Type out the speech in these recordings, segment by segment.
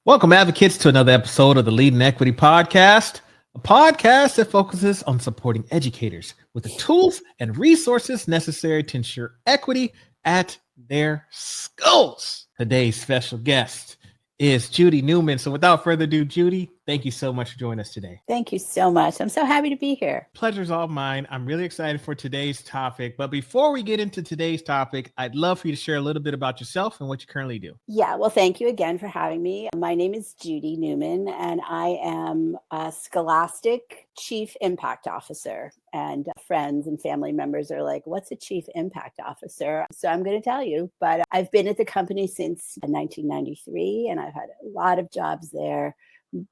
Welcome, advocates, to another episode of the Lead in Equity Podcast, a podcast that focuses on supporting educators with the tools and resources necessary to ensure equity at their schools. Today's special guest is Judy Newman. So without further ado, Judy, thank you so much for joining us today. Thank you so much. I'm so happy to be here. Pleasure's all mine. I'm really excited for today's topic. But before we get into today's topic, I'd love for you to share a little bit about yourself and what you currently do. Yeah, well, thank you again for having me. My name is Judy Newman, and I am a Scholastic Chief Impact Officer. And friends and family members are like, what's a Chief Impact Officer? So I'm going to tell you, but I've been at the company since 1993, and I've had a lot of jobs there.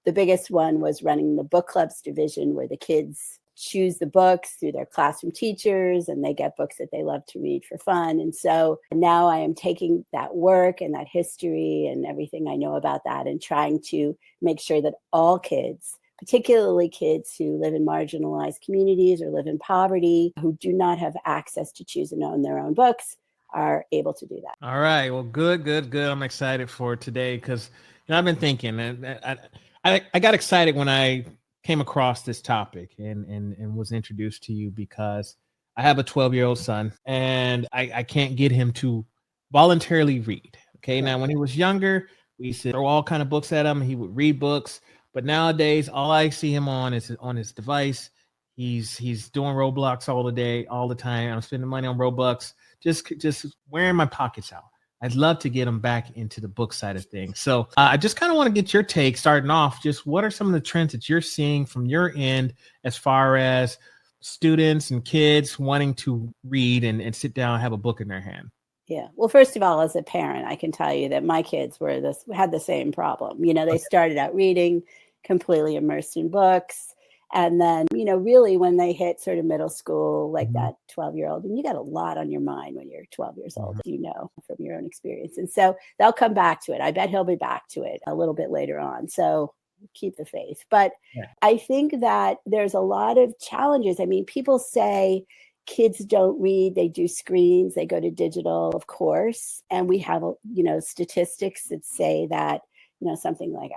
The biggest one was running the book clubs division, where the kids choose the books through their classroom teachers and they get books that they love to read for fun. And so now I am taking that work and that history and everything I know about that and trying to make sure that all kids, particularly kids who live in marginalized communities or live in poverty, who do not have access to choose and own their own books, are able to do that. All right. Well, good. I'm excited for today because I've been thinking, and I got excited when I came across this topic and was introduced to you because I have a 12-year-old son and I can't get him to voluntarily read. Okay. Now, when he was younger, we used to throw all kind of books at him. He would read books, but nowadays all I see him on is on his device. He's doing Roblox all the day, all the time. I'm spending money on Robux, just wearing my pockets out. I'd love to get them back into the book side of things. So I just kind of want to get your take starting off. Just what are some of the trends that you're seeing from your end as far as students and kids wanting to read and sit down and have a book in their hand? Yeah. Well, first of all, as a parent, I can tell you that my kids had the same problem. They started out reading, completely immersed in books. And then, really when they hit sort of middle school, like that 12-year-old, and you got a lot on your mind when you're 12 years old, from your own experience. And so they'll come back to it. I bet he'll be back to it a little bit later on. So keep the faith. But I think that there's a lot of challenges. I mean, people say kids don't read, they do screens, they go to digital, of course. And we have, statistics that say that something like,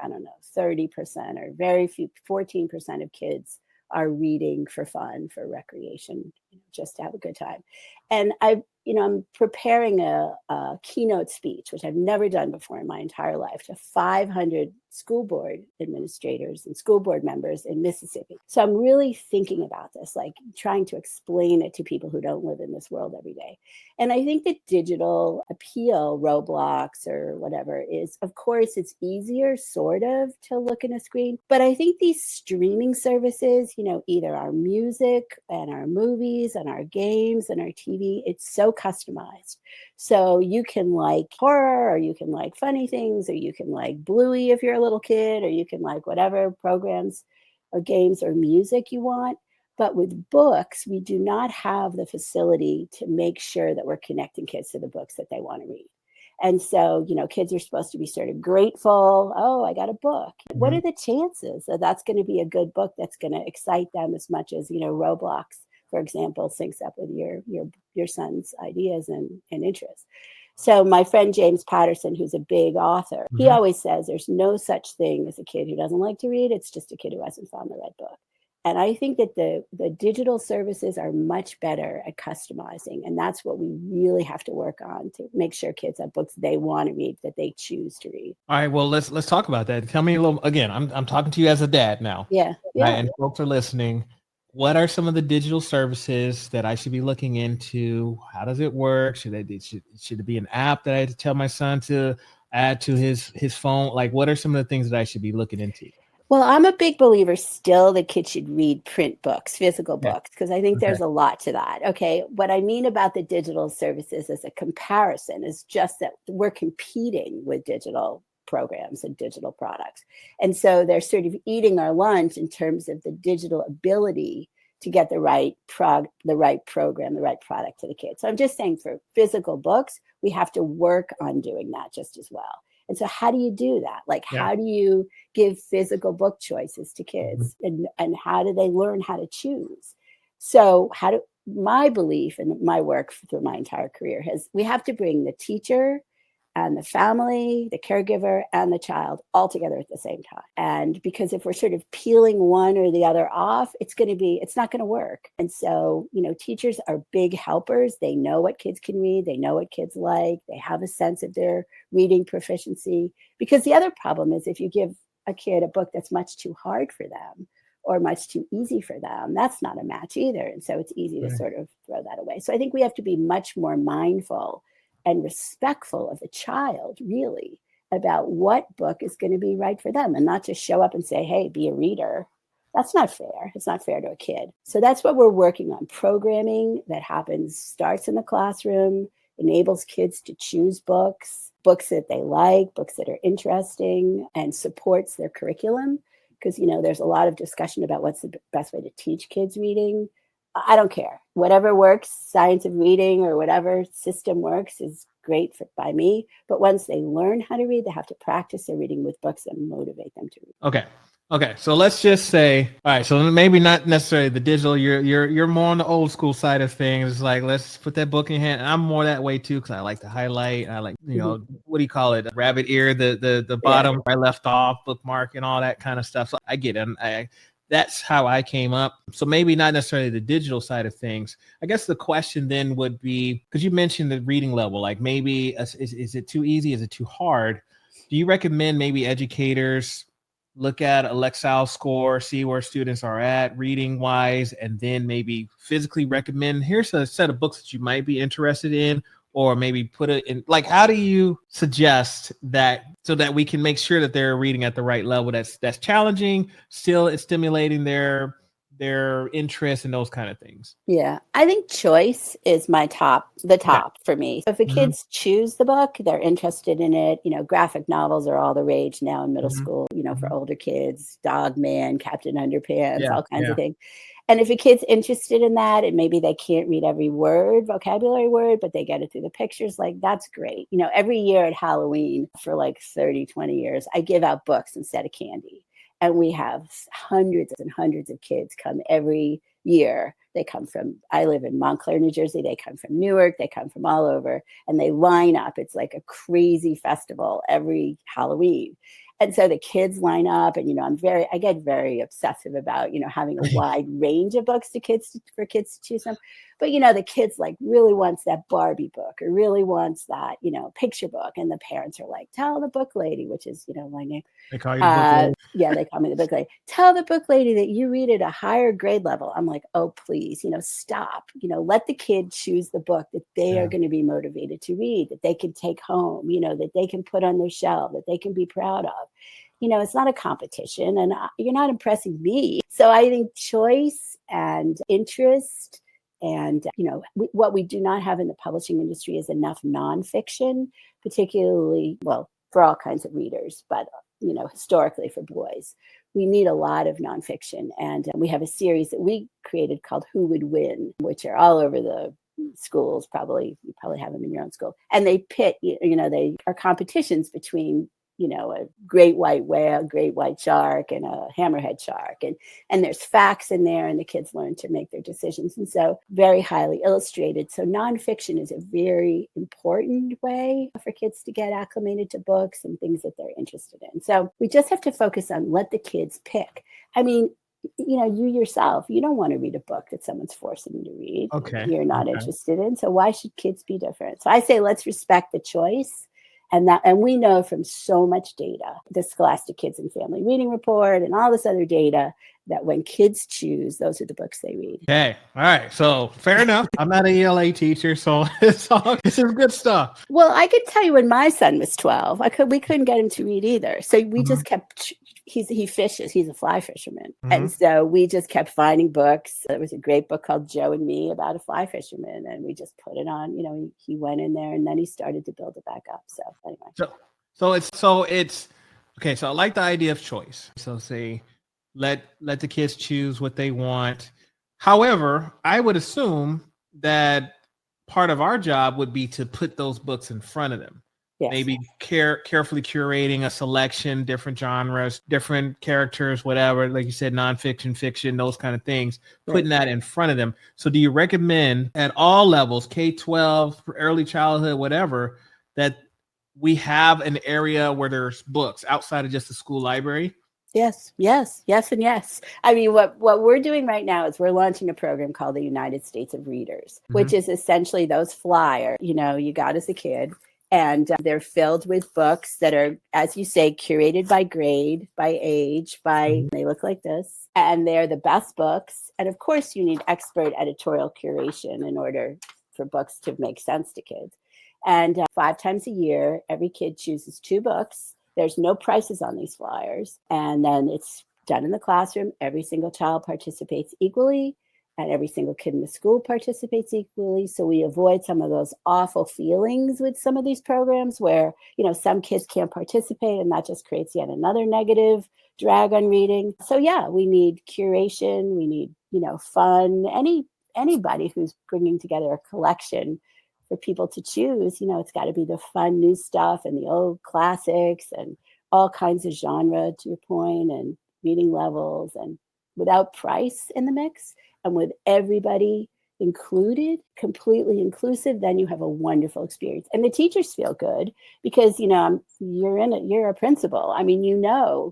30% or very few, 14% of kids are reading for fun, for recreation, just to have a good time. And I'm preparing a keynote speech, which I've never done before in my entire life, to 500 school board administrators and school board members in Mississippi. So I'm really thinking about this, like trying to explain it to people who don't live in this world every day. And I think the digital appeal, Roblox or whatever, is, of course, it's easier sort of to look in a screen. But I think these streaming services, either our music and our movies and our games and our TV, it's so customized. So you can like horror, or you can like funny things, or you can like Bluey if you're a little kid, or you can like whatever programs or games or music you want. But with books, we do not have the facility to make sure that we're connecting kids to the books that they want to read. And so, kids are supposed to be sort of grateful. Oh, I got a book. Mm-hmm. What are the chances that that's going to be a good book that's going to excite them as much as, Roblox, for example, syncs up with your son's ideas and interests? So my friend James Patterson, who's a big author, he always says there's no such thing as a kid who doesn't like to read. It's just a kid who hasn't found the right book. And I think that the digital services are much better at customizing. And that's what we really have to work on to make sure kids have books they want to read, that they choose to read. All right. Well, let's talk about that. Tell me a little, again, I'm talking to you as a dad now. Yeah. Right? And folks are listening. What are some of the digital services that I should be looking into? How does it work? Should it be an app that I have to tell my son to add to his phone? Like, what are some of the things that I should be looking into? Well, I'm a big believer still that kids should read print books, physical books, because I think there's a lot to that. Okay. What I mean about the digital services as a comparison is just that we're competing with digital programs and digital products. And so they're sort of eating our lunch in terms of the digital ability to get the right program, the right product to the kids. So I'm just saying, for physical books, we have to work on doing that just as well. And so how do you do that? Like, how do you give physical book choices to kids, and how do they learn how to choose? So my belief and my work through my entire career we have to bring the teacher and the family, the caregiver, and the child all together at the same time. And because if we're sort of peeling one or the other off, it's not going to work. And so, teachers are big helpers. They know what kids can read. They know what kids like. They have a sense of their reading proficiency. Because the other problem is if you give a kid a book that's much too hard for them or much too easy for them, that's not a match either. And so it's easy to sort of throw that away. So I think we have to be much more mindful and respectful of the child, really, about what book is going to be right for them, and not just show up and say, hey, be a reader. That's not fair. It's not fair to a kid. So that's what we're working on. Programming that starts in the classroom, enables kids to choose books that they like, books that are interesting, and supports their curriculum. Because, there's a lot of discussion about what's the best way to teach kids reading. I don't care. Whatever works, science of reading or whatever system works is great by me. But once they learn how to read, they have to practice their reading with books that motivate them to read. Okay. So let's just say, all right, so maybe not necessarily the digital. You're more on the old school side of things. It's like, let's put that book in hand. And I'm more that way too, because I like to highlight. I like, what do you call it? Rabbit ear, the bottom where I left off, bookmark and all that kind of stuff. So I get it. That's how I came up. So maybe not necessarily the digital side of things. I guess the question then would be, because you mentioned the reading level, like maybe is it too easy? Is it too hard? Do you recommend maybe educators look at a Lexile score, see where students are at reading wise, and then maybe physically recommend, here's a set of books that you might be interested in, or maybe put it in, like, how do you suggest that so that we can make sure that they're reading at the right level that's challenging, still it's stimulating their interest and those kind of things? Yeah, I think choice is the top for me. So if the kids choose the book, they're interested in it. Graphic novels are all the rage now in middle school, for older kids, Dog Man, Captain Underpants, all kinds of things. And if a kid's interested in that, and maybe they can't read every vocabulary word, but they get it through the pictures, like, that's great. Every year at Halloween for like 30, 20 years, I give out books instead of candy. And we have hundreds and hundreds of kids come every year. I live in Montclair, New Jersey. They come from Newark. They come from all over, and they line up. It's like a crazy festival every Halloween. And so the kids line up, and, I get very obsessive about, having a wide range of books for kids to choose from. But, the kids really wants that Barbie book or really wants that, picture book. And the parents are like, tell the book lady, which is, my name. They call you the book lady? Yeah, they call me the book lady. Tell the book lady that you read at a higher grade level. I'm like, oh, please, stop. Let the kid choose the book that they are going to be motivated to read, that they can take home, that they can put on their shelf, that they can be proud of. It's not a competition, and you're not impressing me. So I think choice and interest and, what we do not have in the publishing industry is enough nonfiction, particularly, for all kinds of readers, but, historically for boys. We need a lot of nonfiction. And we have a series that we created called Who Would Win, which are all over the schools. You probably have them in your own school. And they pit, they are competitions between, a great white whale, great white shark, and a hammerhead shark. And there's facts in there, and the kids learn to make their decisions. And so very highly illustrated. So nonfiction is a very important way for kids to get acclimated to books and things that they're interested in. So we just have to focus on let the kids pick. I mean, you yourself, you don't want to read a book that someone's forcing you to read. Okay. You're not interested in. So why should kids be different? So I say, let's respect the choice. And we know from so much data, the Scholastic Kids and Family Reading Report and all this other data, that when kids choose, those are the books they read. Okay. All right. So fair enough. I'm not an ELA teacher, so this is good stuff. Well, I could tell you when my son was 12, we couldn't get him to read either. So we just kept, he fishes, he's a fly fisherman. And so we just kept finding books. There was a great book called Joe and Me about a fly fisherman. And we just put it on, he went in there and then he started to build it back up. So anyway. So it's okay. So I like the idea of choice. So say, let the kids choose what they want. However, I would assume that part of our job would be to put those books in front of them. Yes. Maybe carefully curating a selection, different genres, different characters, whatever, like you said, nonfiction, fiction, those kind of things, putting that in front of them. So do you recommend at all levels, K-12, early childhood, whatever, that we have an area where there's books outside of just the school library? Yes, yes, yes, and yes. I mean, what we're doing right now is we're launching a program called the United States of Readers, which is essentially those flyers, you got as a kid. And they're filled with books that are, as you say, curated by grade, by age, they look like this. And they're the best books. And of course, you need expert editorial curation in order for books to make sense to kids. And 5 times a year, every kid chooses 2 books. There's no prices on these flyers. And then it's done in the classroom. Every single child participates equally, and every single kid in the school participates equally. So we avoid some of those awful feelings with some of these programs where, some kids can't participate, and that just creates yet another negative drag on reading. So yeah, we need curation. We need, fun. Anybody who's bringing together a collection for people to choose, it's got to be the fun new stuff and the old classics and all kinds of genre, to your point, and reading levels, and without price in the mix and with everybody included, completely inclusive, then you have a wonderful experience. And the teachers feel good because, you're a principal. I mean,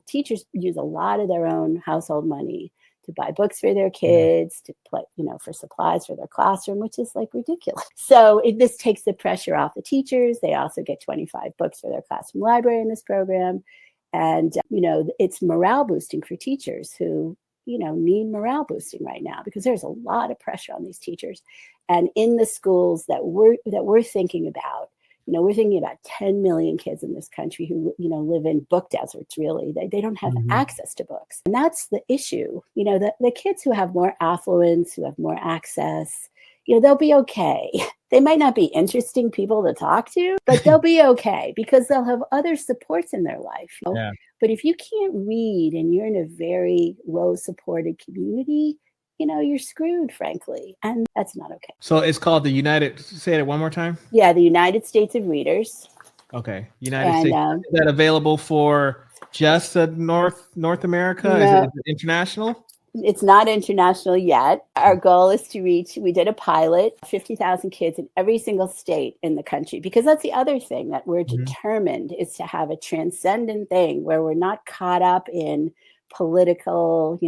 teachers use a lot of their own household money to buy books for their kids, to play, for supplies for their classroom, which is like ridiculous. So this takes the pressure off the teachers. They also get 25 books for their classroom library in this program. And, it's morale boosting for teachers who, need morale boosting right now because there's a lot of pressure on these teachers. And in the schools that we're thinking about, we're thinking about 10 million kids in this country who, live in book deserts, really. They don't have access to books. And that's the issue. The kids who have more affluence, who have more access, they'll be okay. They might not be interesting people to talk to, but they'll be okay because they'll have other supports in their life. Yeah. But if you can't read and you're in a very low supported community, you're screwed, frankly. And that's not okay. So it's called say it one more time. Yeah, the United States of Readers. Okay. United States. Is that available for just North America? No, Is it international? It's not international yet. Our goal is to reach, we did a pilot, 50,000 kids in every single state in the country, because that's the other thing that we're determined is to have a transcendent thing where we're not caught up in political,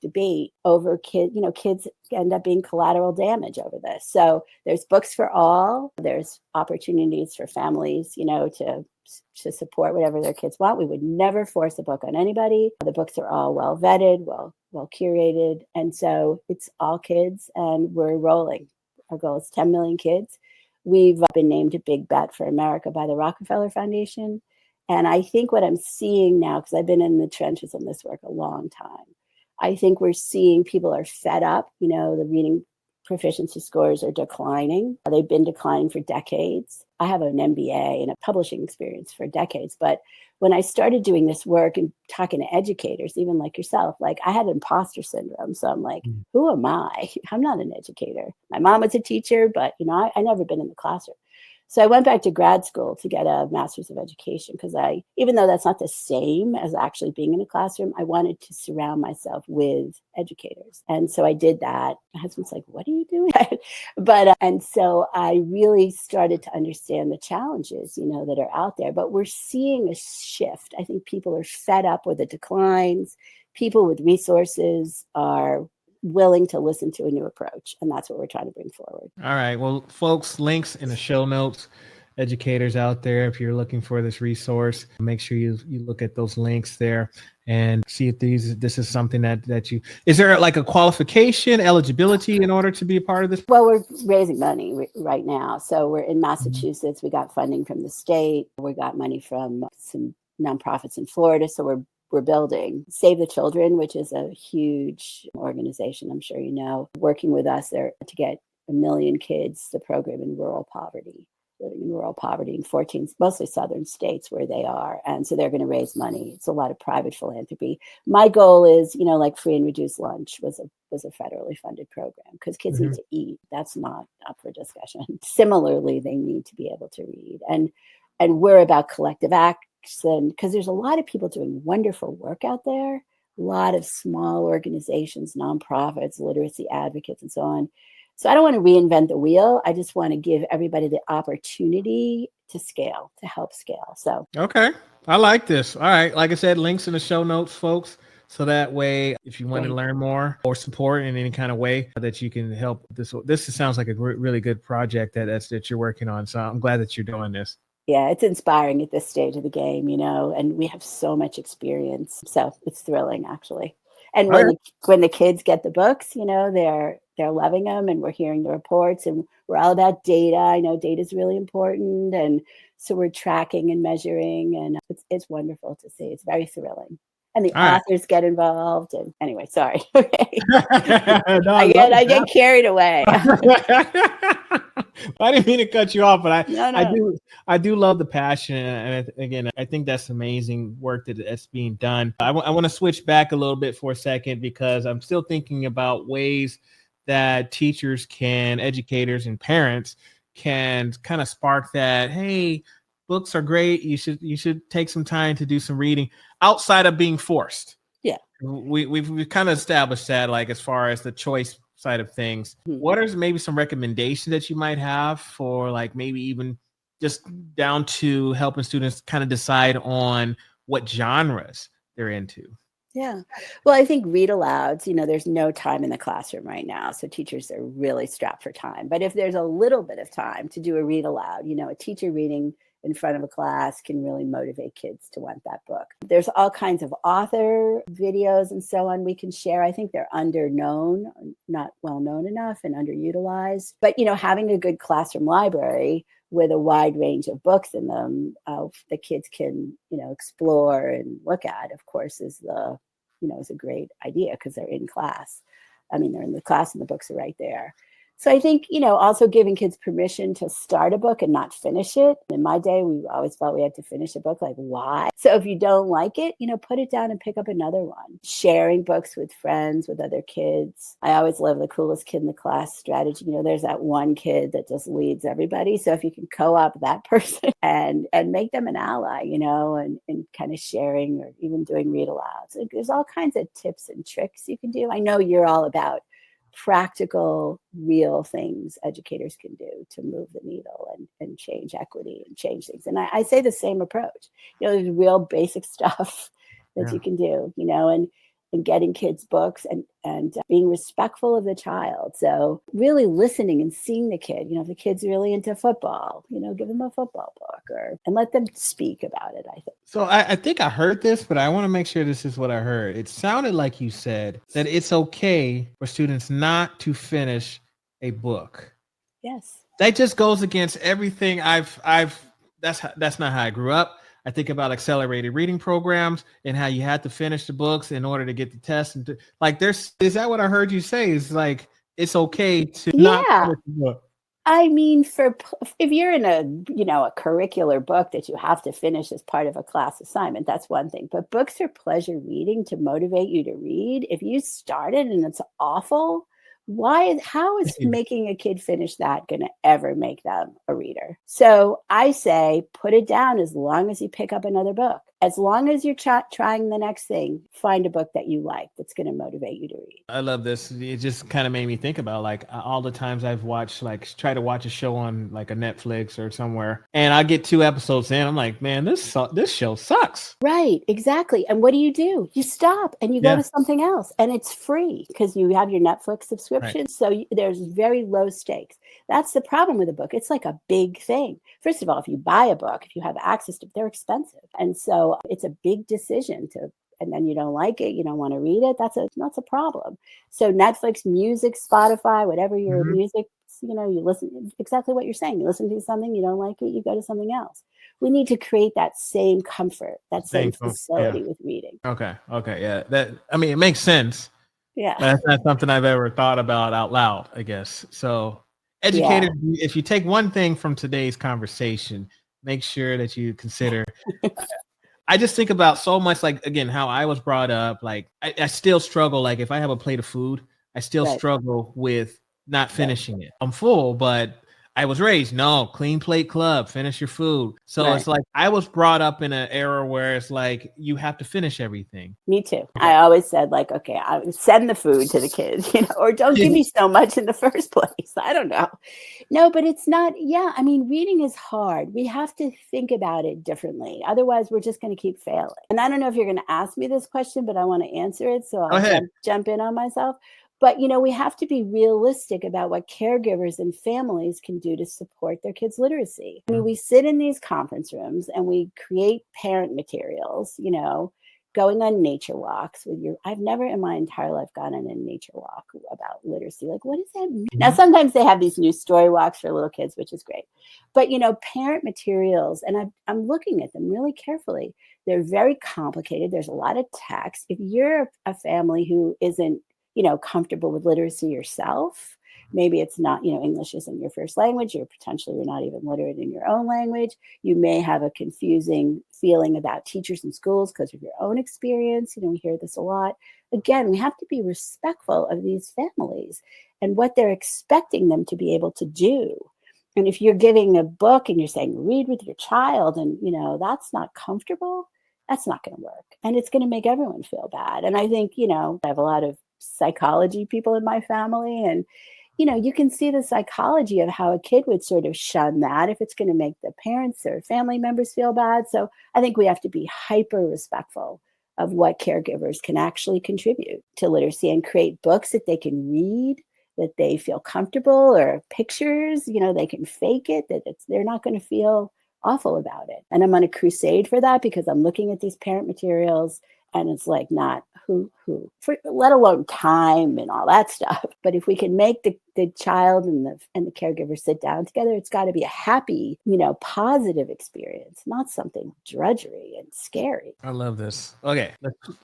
debate over kids. Kids end up being collateral damage over this. So there's books for all. There's opportunities for families, to support whatever their kids want. We would never force a book on anybody. The books are all well vetted, well curated. And so it's all kids, and we're rolling. Our goal is 10 million kids. We've been named a big bet for America by the Rockefeller Foundation. And I think what I'm seeing now, because I've been in the trenches on this work a long time, I think we're seeing people are fed up. The reading proficiency scores are declining. They've been declining for decades. I have an MBA and a publishing experience for decades. But when I started doing this work and talking to educators, even like yourself, I had imposter syndrome. So I'm like, who am I? I'm not an educator. My mom was a teacher, but, I never been in the classroom. So I went back to grad school to get a master's of education because even though that's not the same as actually being in a classroom, I wanted to surround myself with educators. And so I did that. My husband's like, what are you doing? And so I really started to understand the challenges, that are out there. But we're seeing a shift. I think people are fed up with the declines. People with resources are willing to listen to a new approach. And that's what we're trying to bring forward. All right. Well, folks, links in the show notes. Educators out there, if you're looking for this resource, make sure you look at those links there and see if this is something that you, is there like a qualification, eligibility in order to be a part of this? Well, we're raising money right now. So we're in Massachusetts. We got funding from the state. We got money from some nonprofits in Florida. So we're building Save the Children, which is a huge organization, I'm sure you know, working with us there to get 1 million kids the program in living in rural poverty in 14, mostly southern states where they are. And so they're going to raise money. It's a lot of private philanthropy. My goal is, like free and reduced lunch was a federally funded program because kids need to eat. That's not up for discussion. Similarly, they need to be able to read. And we're about collective action because there's a lot of people doing wonderful work out there, a lot of small organizations, nonprofits, literacy advocates, and so on. So I don't want to reinvent the wheel. I just want to give everybody the opportunity to scale, to help scale. So, Okay. I like this. All right. Like I said, links in the show notes, folks. So that way, if you want to great. learn more or support in any kind of way that you can help this sounds like a really good project that you're working on. So I'm glad that you're doing this. Yeah, it's inspiring at this stage of the game, and we have so much experience. So it's thrilling, actually. And All when right. the kids get the books, they're loving them, and we're hearing the reports, and we're all about data. I know data is really important, and so we're tracking and measuring, and it's wonderful to see. It's very thrilling. And the All right. authors get involved. And anyway, sorry. Okay. No, I I love get I that. get carried away. I didn't mean to cut you off, but No, I no. do love the passion, and again, I think that's amazing work that's being done. I want to switch back a little bit for a second because I'm still thinking about ways that teachers educators, and parents can kind of spark that. Hey, books are great. You should take some time to do some reading outside of being forced. Yeah. We've kind of established that, like, as far as the choice side of things. Mhm. What are maybe some recommendations that you might have for, like, maybe even just down to helping students kind of decide on what genres they're into? Yeah. Well, I think read alouds, there's no time in the classroom right now. So teachers are really strapped for time. But if there's a little bit of time to do a read aloud, a teacher reading in front of a class can really motivate kids to want that book. There's all kinds of author videos and so on we can share. I think they're underknown, not well known enough, and underutilized. But, having a good classroom library with a wide range of books in them, the kids can, explore and look at, of course, is a great idea because they're in class. I mean, they're in the class and the books are right there. So I think, also giving kids permission to start a book and not finish it. In my day, we always felt we had to finish a book. Like, why? So if you don't like it, put it down and pick up another one. Sharing books with friends, with other kids. I always love the coolest kid in the class strategy. There's that one kid that just leads everybody. So if you can co-opt that person and make them an ally, and kind of sharing or even doing read alouds. There's all kinds of tips and tricks you can do. I know you're all about practical, real things educators can do to move the needle and change equity and change things. And I say the same approach. There's real basic stuff that Yeah. you can do, and getting kids books and being respectful of the child. So really listening and seeing the kid. If the kid's really into football, give them a football book and let them speak about it, I think. So I think I heard this, but I want to make sure this is what I heard. It sounded like you said that it's okay for students not to finish a book. Yes. That just goes against everything that's not how I grew up. I think about accelerated reading programs and how you had to finish the books in order to get the test. And is that what I heard you say? Is like, it's okay to not Yeah. finish the book. I mean, if you're in a curricular book that you have to finish as part of a class assignment, that's one thing. But books are pleasure reading to motivate you to read. If you started and it's awful, how is making a kid finish that going to ever make them a reader? So I say, put it down as long as you pick up another book. As long as you're trying the next thing, find a book that you like that's going to motivate you to read. I love this. It just kind of made me think about, like, all the times I've watched, like, try to watch a show on, like, a Netflix or somewhere, and I get 2 episodes in. I'm like, man, this show sucks. Right, exactly. And what do? You stop and you go to something else, and it's free because you have your Netflix subscription. Right. So there's very low stakes. That's the problem with a book. It's like a big thing. First of all, if you buy a book, if you have access to it, they're expensive. And so it's a big decision and then you don't like it, you don't want to read it. That's a problem. So Netflix, music, Spotify, whatever your music, you listen, exactly what you're saying. You listen to something, you don't like it, you go to something else. We need to create that same comfort, that same facility with reading. Okay. Yeah. It makes sense. Yeah. That's not something I've ever thought about out loud, I guess. So, educators, if you take one thing from today's conversation, make sure that you consider. I just think about so much, like, again, how I was brought up. Like, I still struggle. Like, if I have a plate of food, I still struggle with not finishing it. I'm full, but I was raised, no, clean plate club, finish your food. So Right. it's like I was brought up in an era where it's like you have to finish everything. Me too. I always said, like, okay, I would send the food to the kids, or don't give me so much in the first place. I don't know. No, but it's not. Yeah, I mean, reading is hard. We have to think about it differently. Otherwise, we're just going to keep failing. And I don't know if you're going to ask me this question, but I want to answer it. So Go I'll ahead. jump in on myself. But, we have to be realistic about what caregivers and families can do to support their kids' literacy. I mean, we sit in these conference rooms and we create parent materials, going on nature walks with I've never in my entire life gone on a nature walk about literacy. Like, what does that mean? Now, sometimes they have these new story walks for little kids, which is great. But, parent materials, and I'm looking at them really carefully. They're very complicated. There's a lot of text. If you're a family who isn't, comfortable with literacy yourself, maybe it's not, English isn't your first language, or potentially you're not even literate in your own language. You may have a confusing feeling about teachers in schools because of your own experience. We hear this a lot. Again, we have to be respectful of these families and what they're expecting them to be able to do. And if you're giving a book and you're saying, read with your child, and, that's not comfortable, that's not going to work. And it's going to make everyone feel bad. And I think, I have a lot of psychology people in my family, and you can see the psychology of how a kid would sort of shun that if it's going to make the parents or family members feel bad. So I think we have to be hyper respectful of what caregivers can actually contribute to literacy, and create books that they can read, that they feel comfortable, or pictures, they can fake it, that they're not going to feel awful about it. And I'm on a crusade for that, because I'm looking at these parent materials and it's like not let alone time and all that stuff. But if we can make the child and the caregiver sit down together, it's got to be a happy, positive experience, not something drudgery and scary. I love this. Okay,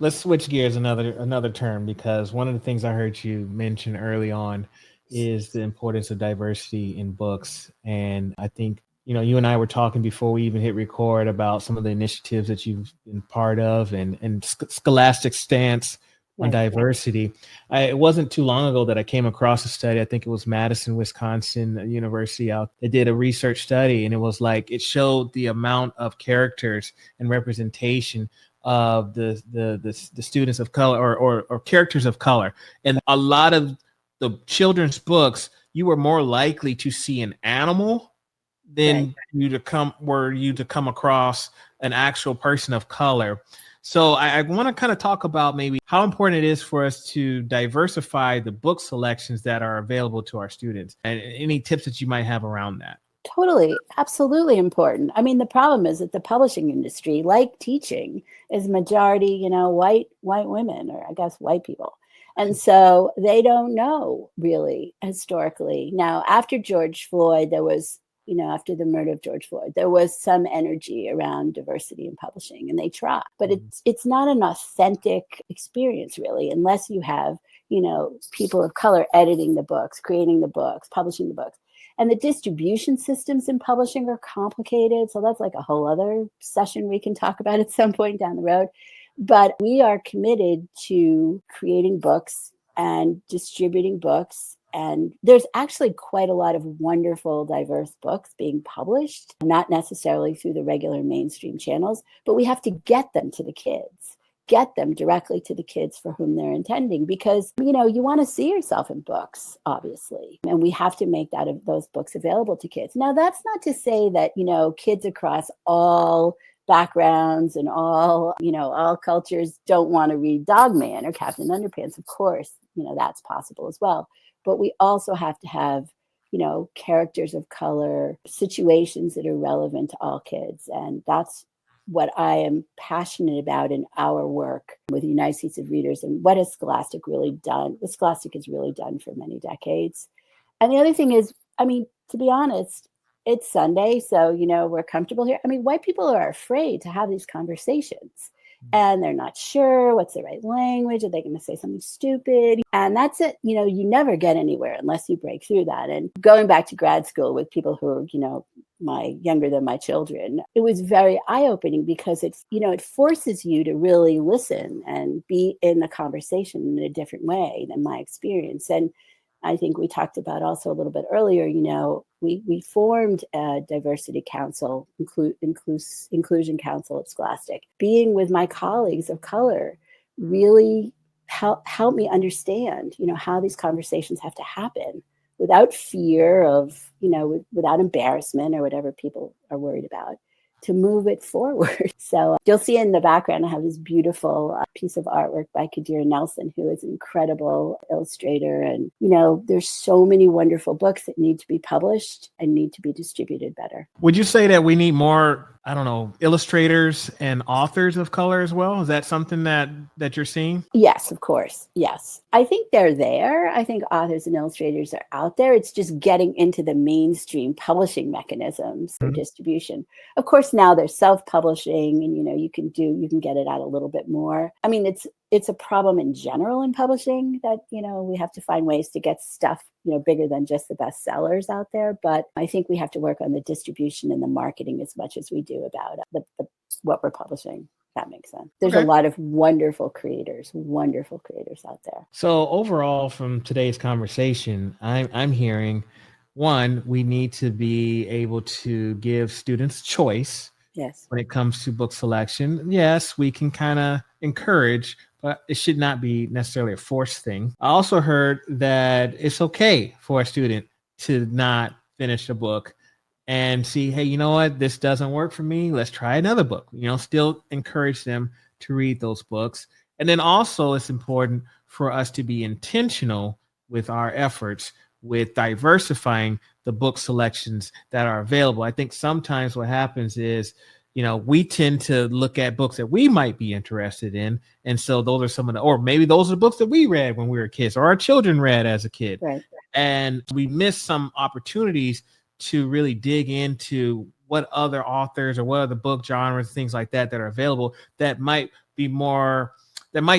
let's switch gears another term, because one of the things I heard you mention early on is the importance of diversity in books. And I think, you and I were talking before we even hit record about some of the initiatives that you've been part of, and Scholastic stance on diversity. It wasn't too long ago that I came across a study. I think it was Madison, Wisconsin University out. They did a research study, and it was like, it showed the amount of characters and representation of the students of color, or characters of color. And a lot of the children's books, you were more likely to see an animal than you to come across an actual person of color. So I want to kind of talk about maybe how important it is for us to diversify the book selections that are available to our students, and any tips that you might have around that. Totally. Absolutely important. I mean, the problem is that the publishing industry, like teaching, is majority, white women, or I guess white people. And so they don't know really historically. Now, after George Floyd, there was, after the murder of George Floyd, there was some energy around diversity in publishing, and they try. But it's not an authentic experience, really, unless you have, people of color editing the books, creating the books, publishing the books. And the distribution systems in publishing are complicated. So that's like a whole other session we can talk about at some point down the road. But we are committed to creating books and distributing books. And there's actually quite a lot of wonderful, diverse books being published, not necessarily through the regular mainstream channels, but we have to get them to the kids. Get them directly to the kids for whom they're intending, because, you want to see yourself in books, obviously, and we have to make those books available to kids. Now, that's not to say that, kids across all backgrounds and all cultures don't want to read Dog Man or Captain Underpants. Of course, that's possible as well. But we also have to have, characters of color, situations that are relevant to all kids. And that's what I am passionate about in our work with the United States of Readers, and what has Scholastic really done, what Scholastic has really done for many decades. And the other thing is, I mean, to be honest, it's Sunday, so, we're comfortable here. I mean, white people are afraid to have these conversations, and they're not sure what's the right language. Are they going to say something stupid? And that's it. You never get anywhere unless you break through that. And going back to grad school with people who are, younger than my children, it was very eye-opening, because it's, it forces you to really listen and be in the conversation in a different way than my experience. And I think we talked about also a little bit earlier, we formed a diversity council, inclusion council at Scholastic. Being with my colleagues of color really help me understand, how these conversations have to happen without fear of, without embarrassment or whatever people are worried about, to move it forward. So you'll see in the background, I have this beautiful piece of artwork by Kadir Nelson, who is an incredible illustrator. And, there's so many wonderful books that need to be published and need to be distributed better. Would you say that we need more, I don't know, illustrators and authors of color as well? Is that something that you're seeing? Yes, of course. Yes. I think they're there. I think authors and illustrators are out there. It's just getting into the mainstream publishing mechanisms for distribution. Of course, now there's self-publishing and, you can get it out a little bit more. I mean, it's a problem in general in publishing that, we have to find ways to get stuff, bigger than just the bestsellers out there. But I think we have to work on the distribution and the marketing as much as we do about what we're publishing. That makes sense. There's a lot of wonderful creators out there. So overall, from today's conversation, I'm hearing, one, we need to be able to give students choice. Yes. When it comes to book selection. Yes, we can kind of encourage, but it should not be necessarily a forced thing. I also heard that it's okay for a student to not finish a book and see, hey, you know what? This doesn't work for me. Let's try another book. Still encourage them to read those books. And then also it's important for us to be intentional with our efforts with diversifying the book selections that are available. I think sometimes what happens is, we tend to look at books that we might be interested in. And so those are some of or maybe those are the books that we read when we were kids or our children read as a kid. Right. And we miss some opportunities to really dig into what other authors or what other book genres, things like that are available that might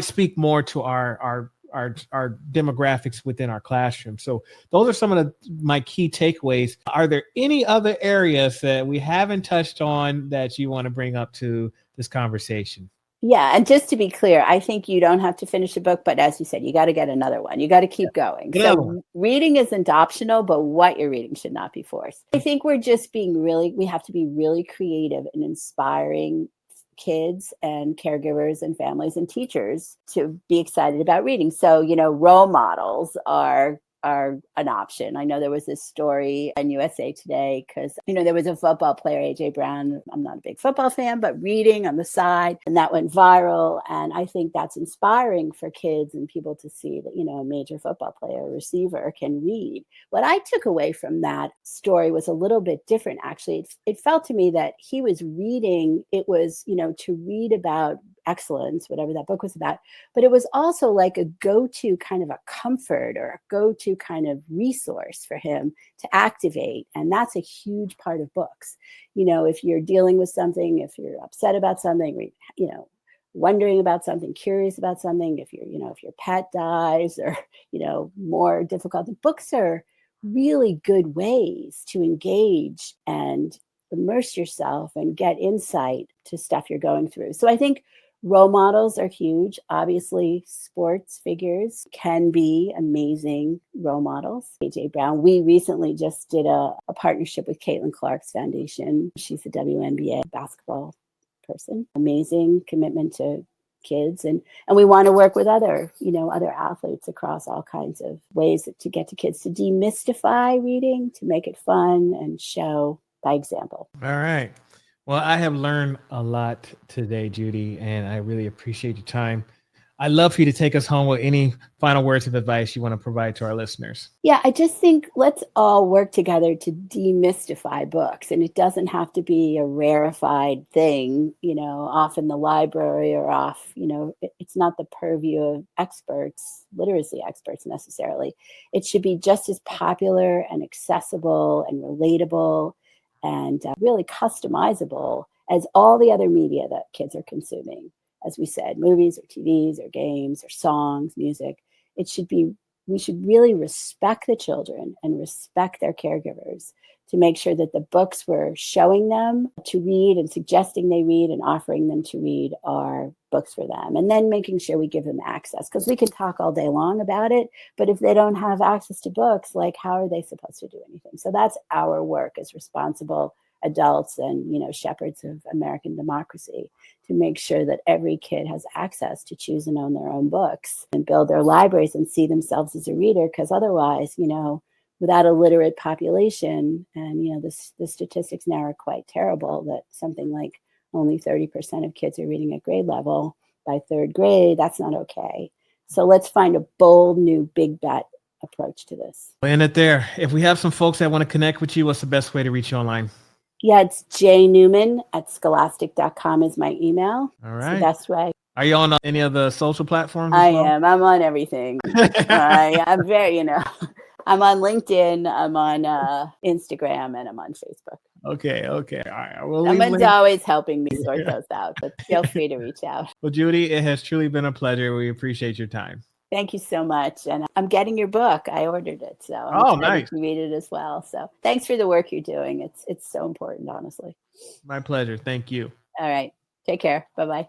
speak more to our demographics within our classroom. So those are some of my key takeaways. Are there any other areas that we haven't touched on that you want to bring up to this conversation? Yeah. And just to be clear, I think you don't have to finish a book, but as you said, you got to get another one. You got to keep going. So reading isn't optional, but what you're reading should not be forced. I think we have to be really creative and inspiring kids and caregivers and families and teachers to be excited about reading. So, role models are an option. I know there was this story in USA Today because, there was a football player, AJ Brown. I'm not a big football fan, but reading on the side, and that went viral. And I think that's inspiring for kids and people to see that, a major football player, a receiver can read. What I took away from that story was a little bit different, actually. It felt to me that he was reading, it was, to read about excellence, whatever that book was about, but it was also like a go-to kind of a comfort or a go-to kind of resource for him to activate. And that's a huge part of books. If you're dealing with something, if you're upset about something, wondering about something, curious about something, if your pet dies or, more difficult, books are really good ways to engage and immerse yourself and get insight to stuff you're going through. So I think role models are huge. Obviously, sports figures can be amazing role models. AJ Brown, we recently just did a partnership with Caitlin Clark's foundation. She's a WNBA basketball person. Amazing commitment to kids. And we want to work with other athletes across all kinds of ways to get to kids to demystify reading, to make it fun and show by example. All right. Well, I have learned a lot today, Judy, and I really appreciate your time. I'd love for you to take us home with any final words of advice you want to provide to our listeners. Yeah, I just think let's all work together to demystify books. And it doesn't have to be a rarefied thing, off in the library or off, it's not the purview of experts, literacy experts necessarily. It should be just as popular and accessible and relatable and really customizable as all the other media that kids are consuming. As we said, movies or TVs or games or songs, music. It should be we should really respect the children and respect their caregivers to make sure that the books we're showing them to read and suggesting they read and offering them to read are books for them. And then making sure we give them access, because we can talk all day long about it, but if they don't have access to books, like how are they supposed to do anything? So that's our work as responsible adults and, you know, shepherds of American democracy, to make sure that every kid has access to choose and own their own books and build their libraries and see themselves as a reader. Because otherwise, you know, without a literate population, and, you know, the statistics now are quite terrible, that something like only 30% of kids are reading at grade level by third grade. That's not okay. So let's find a bold, new, big bet approach to this. We'll end it there. If we have some folks that want to connect with you, what's the best way to reach you online? Yeah, it's jnewman@scholastic.com is my email. All right. It's the best way. Are you on any of the social platforms? I am. I'm on everything. I'm very, you know, I'm on LinkedIn, I'm on Instagram, and I'm on Facebook. Okay. All right. Someone's always helping me sort those out, but feel free to reach out. Well, Judy, it has truly been a pleasure. We appreciate your time. Thank you so much. And I'm getting your book. I ordered it, so I'm excited to read it as well. So thanks for the work you're doing. It's so important, honestly. My pleasure. Thank you. All right. Take care. Bye-bye.